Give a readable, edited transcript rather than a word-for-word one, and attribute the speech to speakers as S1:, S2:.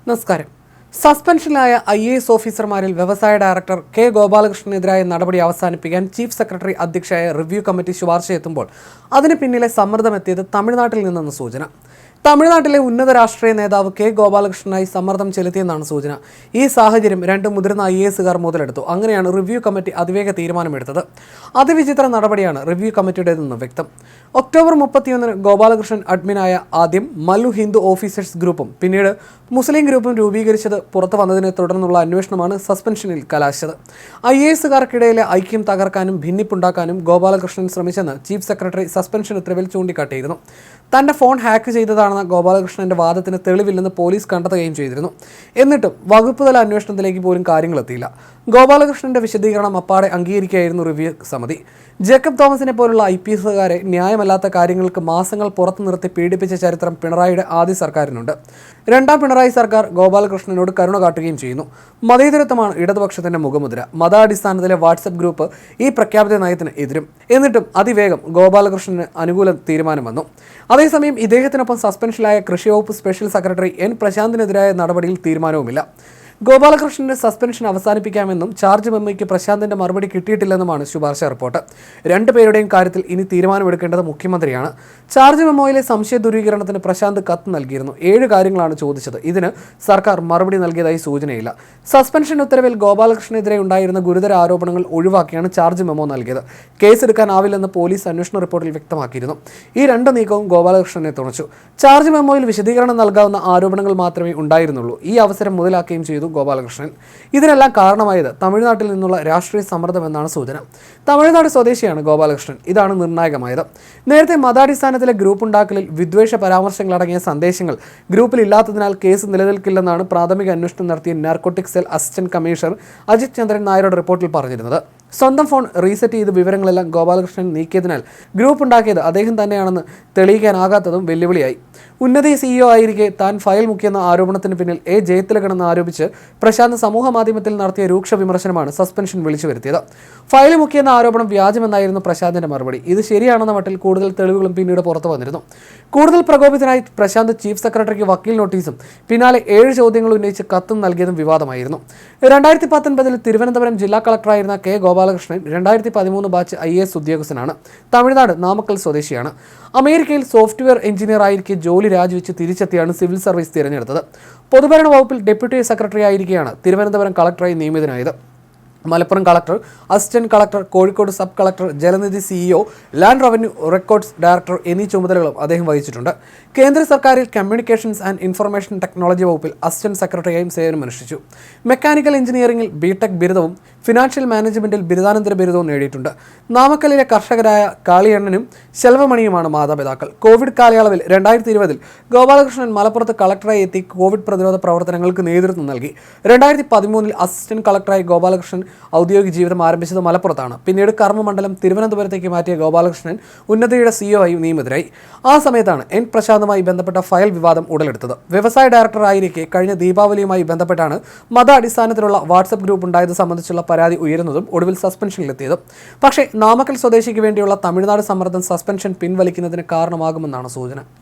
S1: നമസ്കാരം. സസ്പെൻഷനിലായ IAS ഓഫീസർമാരിൽ വ്യവസായ director K ഗോപാലകൃഷ്ണനെതിരായ നടപടി അവസാനിപ്പിക്കാൻ ചീഫ് സെക്രട്ടറി അധ്യക്ഷയായ റിവ്യൂ കമ്മിറ്റി ശുപാർശയെത്തുമ്പോൾ അതിന് പിന്നിലെ സമ്മർദ്ദമെത്തിയത് തമിഴ്നാട്ടിൽ നിന്നെന്ന സൂചന. തമിഴ്നാട്ടിലെ ഉന്നത രാഷ്ട്രീയ നേതാവ് കെ ഗോപാലകൃഷ്ണനായി സമ്മർദ്ദം ചെലുത്തിയെന്നാണ് സൂചന. ഈ സാഹചര്യം രണ്ട് മുതിർന്ന IASകാർ മുതലെടുത്തു. അങ്ങനെയാണ് റിവ്യൂ കമ്മിറ്റി അതിവേഗ തീരുമാനമെടുത്തത്. അതിവിചിത്ര നടപടിയാണ് റിവ്യൂ കമ്മിറ്റിയുടേതെന്ന് വ്യക്തം. ഒക്ടോബർ 31 ഗോപാലകൃഷ്ണൻ അഡ്മിനായ ആദ്യം മല്ലു ഹിന്ദു ഓഫീസേഴ്സ് ഗ്രൂപ്പും പിന്നീട് മുസ്ലിം ഗ്രൂപ്പും രൂപീകരിച്ചത് പുറത്തു വന്നതിനെ തുടർന്നുള്ള അന്വേഷണമാണ് സസ്പെൻഷനിൽ കലാശിച്ചത്. IASകാർക്കിടയിലെ ഐക്യം തകർക്കാനും ഭിന്നിപ്പുണ്ടാക്കാനും ഗോപാലകൃഷ്ണൻ ശ്രമിച്ചെന്ന് ചീഫ് സെക്രട്ടറി സസ്പെൻഷൻ ഉത്തരവിൽ ചൂണ്ടിക്കാട്ടിയിരുന്നു. തന്റെ ഫോൺ ഹാക്ക് ചെയ്തതാണെന്ന ഗോപാലകൃഷ്ണന്റെ വാദത്തിന് തെളിവില്ലെന്ന് പോലീസ് കണ്ടെത്തുകയും ചെയ്തിരുന്നു. എന്നിട്ടും വകുപ്പ് തല അന്വേഷണത്തിലേക്ക് പോലും കാര്യങ്ങളെത്തിയില്ല. ഗോപാലകൃഷ്ണന്റെ വിശദീകരണം അപ്പാടെ അംഗീകരിക്കുകയായിരുന്നു റിവ്യൂ സമിതി. ജേക്കബ് തോമസിനെ പോലുള്ള IPSകാരെ ന്യായമല്ലാത്ത കാര്യങ്ങൾക്ക് മാസങ്ങൾ പുറത്തു നിർത്തി പീഡിപ്പിച്ച ചരിത്രം പിണറായിയുടെ ആദ്യ സർക്കാരിനുണ്ട്. രണ്ടാം പിണറായി സർക്കാർ ഗോപാലകൃഷ്ണനോട് കരുണ കാട്ടുകയും ചെയ്യുന്നു. മതേതരത്വമാണ് ഇടതുപക്ഷത്തിന്റെ മുഖമുദ്ര. മതാടിസ്ഥാനത്തിലെ വാട്സപ്പ് ഗ്രൂപ്പ് ഈ പ്രഖ്യാപിത നയത്തിന് എതിരും. എന്നിട്ടും അതിവേഗം ഗോപാലകൃഷ്ണന് അനുകൂല തീരുമാനം വന്നു. അതേസമയം ഇദ്ദേഹത്തിനൊപ്പം സസ്പെൻഷനിലായ കൃഷി വകുപ്പ് സ്പെഷ്യൽ സെക്രട്ടറി N പ്രശാന്തിനെതിരായ നടപടിയിൽ തീരുമാനവുമില്ല. ഗോപാലകൃഷ്ണന്റെ സസ്പെൻഷൻ അവസാനിപ്പിക്കാമെന്നും ചാർജ് മെമ്മോയ്ക്ക് പ്രശാന്തിന്റെ മറുപടി കിട്ടിയിട്ടില്ലെന്നുമാണ് ശുപാർശ റിപ്പോർട്ട്. രണ്ടുപേരുടെയും കാര്യത്തിൽ ഇനി തീരുമാനമെടുക്കേണ്ടത് മുഖ്യമന്ത്രിയാണ്. ചാർജ് മെമ്മോയിലെ സംശയ ദൂരീകരണത്തിന് പ്രശാന്ത് കത്ത് നൽകിയിരുന്നു. 7 കാര്യങ്ങളാണ് ചോദിച്ചത്. ഇതിന് സർക്കാർ മറുപടി നൽകിയതായി സൂചനയില്ല. സസ്പെൻഷൻ ഉത്തരവിൽ ഗോപാലകൃഷ്ണനെതിരെ ഉണ്ടായിരുന്ന ഗുരുതര ആരോപണങ്ങൾ ഒഴിവാക്കിയാണ് ചാർജ് മെമ്മോ നൽകിയത്. കേസെടുക്കാനാവില്ലെന്ന് പോലീസ് അന്വേഷണ റിപ്പോർട്ടിൽ വ്യക്തമാക്കിയിരുന്നു. ഈ രണ്ട് നീക്കവും ഗോപാലകൃഷ്ണനെ തുണച്ചു. ചാർജ് മെമ്മോയിൽ വിശദീകരണം നൽകാവുന്ന ആരോപണങ്ങൾ മാത്രമേ ഉണ്ടായിരുന്നുള്ളൂ. ഈ അവസരം മുതലാക്കുകയും ചെയ്തു ഗോപാലകൃഷ്ണൻ. ഇതിനെല്ലാം കാരണമായത് തമിഴ്നാട്ടിൽ നിന്നുള്ള രാഷ്ട്രീയ സമ്മർദ്ദമെന്നാണ് സൂചന. തമിഴ്നാട് സ്വദേശിയാണ് ഗോപാലകൃഷ്ണൻ. ഇതാണ് നിർണായകമായത്. നേരത്തെ മതാടിസ്ഥാനത്തിലെ ഗ്രൂപ്പ് ഉണ്ടാക്കലിൽ വിദ്വേഷ പരാമർശങ്ങളടങ്ങിയ സന്ദേശങ്ങൾ ഗ്രൂപ്പിൽ ഇല്ലാത്തതിനാൽ കേസ് നിലനിൽക്കില്ലെന്നാണ് പ്രാഥമിക അന്വേഷണം നടത്തിയ narcotic cell assistant commissioner Ajith Chandran നായരുടെ റിപ്പോർട്ടിൽ പറഞ്ഞിരുന്നത്. സ്വന്തം ഫോൺ റീസെറ്റ് ചെയ്ത് വിവരങ്ങളെല്ലാം ഗോപാലകൃഷ്ണൻ നീക്കിയതിനാൽ ഗ്രൂപ്പ് ഉണ്ടാക്കിയത് അദ്ദേഹം തന്നെയാണെന്ന് തെളിയിക്കാനാകാത്തതും വെല്ലുവിളിയായി. ഉന്നത CEO ആയിരിക്കെ താൻ ഫയൽ മുക്കിയെന്ന ആരോപണത്തിന് പിന്നിൽ ജയതിലകണെന്ന് ആരോപിച്ച് പ്രശാന്ത് സമൂഹ മാധ്യമത്തിൽ നടത്തിയ രൂക്ഷ വിമർശനമാണ് സസ്പെൻഷൻ വിളിച്ചു വരുത്തിയത്. ഫയൽ മുക്കിയെന്ന ആരോപണം വ്യാജമെന്നായിരുന്നു പ്രശാന്തിന്റെ മറുപടി. ഇത് ശരിയാണെന്ന മട്ടിൽ കൂടുതൽ തെളിവുകളും പിന്നീട് പുറത്തു വന്നിരുന്നു. കൂടുതൽ പ്രകോപിതനായി പ്രശാന്ത് ചീഫ് സെക്രട്ടറിക്ക് വക്കീൽ നോട്ടീസും പിന്നാലെ 7 ചോദ്യങ്ങൾ ഉന്നയിച്ച് കത്തും നൽകിയതും വിവാദമായിരുന്നു. 2019 തിരുവനന്തപുരം ജില്ലാ കളക്ടറായിരുന്ന കെ ഗോപാലകൃഷ്ണൻ 2013 ബാച്ച് IAS ഉദ്യോഗസ്ഥനാണ്. തമിഴ്നാട് നാമക്കൽ സ്വദേശിയാണ്. അമേരിക്കയിൽ സോഫ്റ്റ്വെയർ എഞ്ചിനീയർ ആയിരിക്കെ ജോലി രാജിവെച്ച് തിരിച്ചെത്തിയാണ് സിവിൽ സർവീസ് തിരഞ്ഞെടുത്തത്. പൊതുഭരണ വകുപ്പിൽ ഡെപ്യൂട്ടി സെക്രട്ടറി ആയിരിക്കെയാണ് തിരുവനന്തപുരം കളക്ടറായി നിയമിതനായത്. Malappuram collector, assistant collector, Kozhikode sub collector, Jalanidhi CEO, land revenue records director എന്നീ ചുമതലകളും അദ്ദേഹം വഹിച്ചിട്ടുണ്ട്. കേന്ദ്ര സർക്കാരിൽ കമ്മ്യൂണിക്കേഷൻസ് ആൻഡ് ഇൻഫർമേഷൻ ടെക്നോളജി വകുപ്പിൽ അസിസ്റ്റന്റ് സെക്രട്ടറിയായും സേവനമനുഷ്ഠിച്ചു. മെക്കാനിക്കൽ എഞ്ചിനീയറിംഗിൽ BTech ബിരുദവും ഫിനാൻഷ്യൽ മാനേജ്മെന്റിൽ ബിരുദാനന്തര ബിരുദവും നേടിയിട്ടുണ്ട്. നാമക്കലിലെ കർഷകരായ കാളിയണ്ണനും ശെൽവമണിയുമാണ് മാതാപിതാക്കൾ. കോവിഡ് കാലയളവിൽ 2020 ഗോപാലകൃഷ്ണൻ മലപ്പുറത്ത് കളക്ടറായി എത്തി കോവിഡ് പ്രതിരോധ പ്രവർത്തനങ്ങൾക്ക് നേതൃത്വം നൽകി. 2013 അസിസ്റ്റന്റ് കളക്ടറായി ഗോപാലകൃഷ്ണൻ ഔദ്യോഗിക ജീവിതം ആരംഭിച്ചത് മലപ്പുറത്താണ്. പിന്നീട് കർമ്മമണ്ഡലം തിരുവനന്തപുരത്തേക്ക് മാറ്റിയ ഗോപാലകൃഷ്ണൻ ഉന്നതയുടെ CEO ആയി നിയമിതരായി. ആ സമയത്താണ് N പ്രശാന്തുമായി ബന്ധപ്പെട്ട ഫയൽ വിവാദം ഉടലെടുത്തത്. വ്യവസായ ഡയറക്ടർ ആയിരിക്കെ കഴിഞ്ഞ ദീപാവലിയുമായി ബന്ധപ്പെട്ടാണ് മത അടിസ്ഥാനത്തിലുള്ള വാട്സപ്പ് ഗ്രൂപ്പ് ഉണ്ടായത് സംബന്ധിച്ചുള്ള പരാതി ഉയരുന്നതും ഒടുവിൽ സസ്പെൻഷനിലെത്തിയതും. പക്ഷേ നാമക്കൽ സ്വദേശിക്ക് വേണ്ടിയുള്ള തമിഴ്നാട് സമ്മർദ്ദം സസ്പെൻഷൻ പിൻവലിക്കുന്നതിന് കാരണമാകുമെന്നാണ് സൂചന.